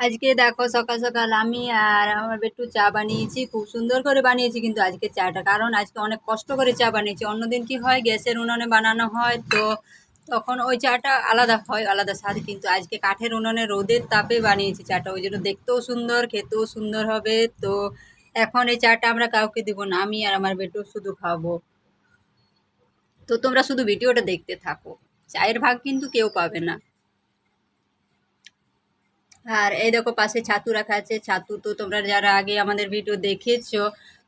আজকে দেখো সকাল সকাল আমি আর আমার একটু চা বানিয়েছি, খুব সুন্দর করে বানিয়েছি কিন্তু আজকে চাটা, কারণ আজকে অনেক কষ্ট করে চা বানিয়েছি। অন্যদিন কি হয়, গ্যাসের উনুনে বানানো হয়, তো তখন ওই চাটা আলাদা হয়, আলাদা স্বাদ। কিন্তু আজকে কাঠের উনুনে রোদের তাপে বানিয়েছি চাটা, ওই জন্য দেখতেও সুন্দর, খেতেও সুন্দর হবে। তো এখন এই চাটা আমরা কাউকে দিব না, আমি আর আমার বেটু শুধু খাবো। তো তোমরা শুধু ভিডিওটা দেখতে থাকো, চায়ের ভাগ কিন্তু কেউ পাবে না। আর এই দেখো পাশে ছাতু রাখা আছে। ছাতু তো তোমরা যারা আগে আমাদের ভিডিও দেখেছো,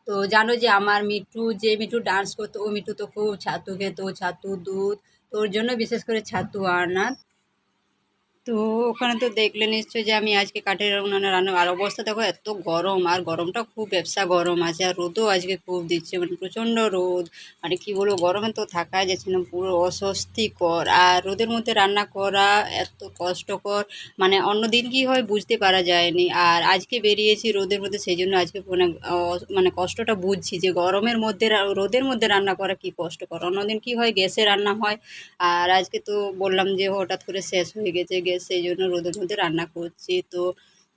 তো জানো যে আমার মিঠু, যে মিঠু ডান্স করতো, ও মিঠু তো খুব ছাতু খেত, ছাতু দুধ, তো ওর জন্য বিশেষ করে ছাতু আনা। তো ওখানে তো দেখলে নিশ্চয়ই যে আমি আজকে কাঠের উনানে রান্না, আর অবস্থা দেখো এত গরম, আর গরমটা খুব ব্যবসা গরম আছে, আর রোদও আজকে খুব দিচ্ছে, মানে প্রচণ্ড রোদ। মানে কি বলবো, গরমে তো থাকাই যাচ্ছে না, পুরো অস্বস্তিকর। আর রোদের মধ্যে রান্না করা এত কষ্টকর, মানে অন্য দিন কি হয় বুঝতে পারা যায়নি, আর আজকে বেরিয়েছি রোদের মধ্যে, সেই জন্য আজকে মানে মানে কষ্টটা বুঝছি যে গরমের মধ্যে রোদের মধ্যে রান্না করা কি কষ্টকর। অন্যদিন কি হয়, গ্যাসে রান্না হয়, আর আজকে তো বললাম যে হঠাৎ করে শেষ হয়ে গেছে গ্যাস, সেই জন্য রোদের মধ্যে রান্না করছি। তো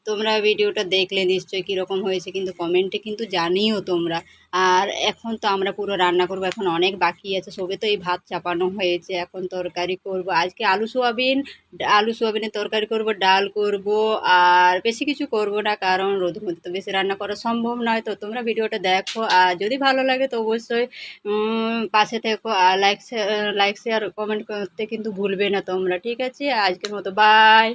তোমরা ভিডিওটা দেখলে নিশ্চয়ই কীরকম হয়েছে কিন্তু কমেন্টে কিন্তু জানিও তোমরা। আর এখন তো আমরা পুরো রান্না করব, এখন অনেক বাকি আছে, সবে তো এই ভাত চাপানো হয়েছে, এখন তরকারি করব আজকে আলু সোয়াবিন, আলু সোয়াবিনের তরকারি করব, ডাল করব, আর বেশি কিছু করব না, কারণ রোদের মধ্যে তো বেশি রান্না করা সম্ভব নয়। তো তোমরা ভিডিওটা দেখো, আর যদি ভালো লাগে তো অবশ্যই পাশে থেকো, আর লাইক শেয়ার কমেন্ট করতে কিন্তু ভুলবে না তোমরা। ঠিক আছে, আজকের মতো বাই।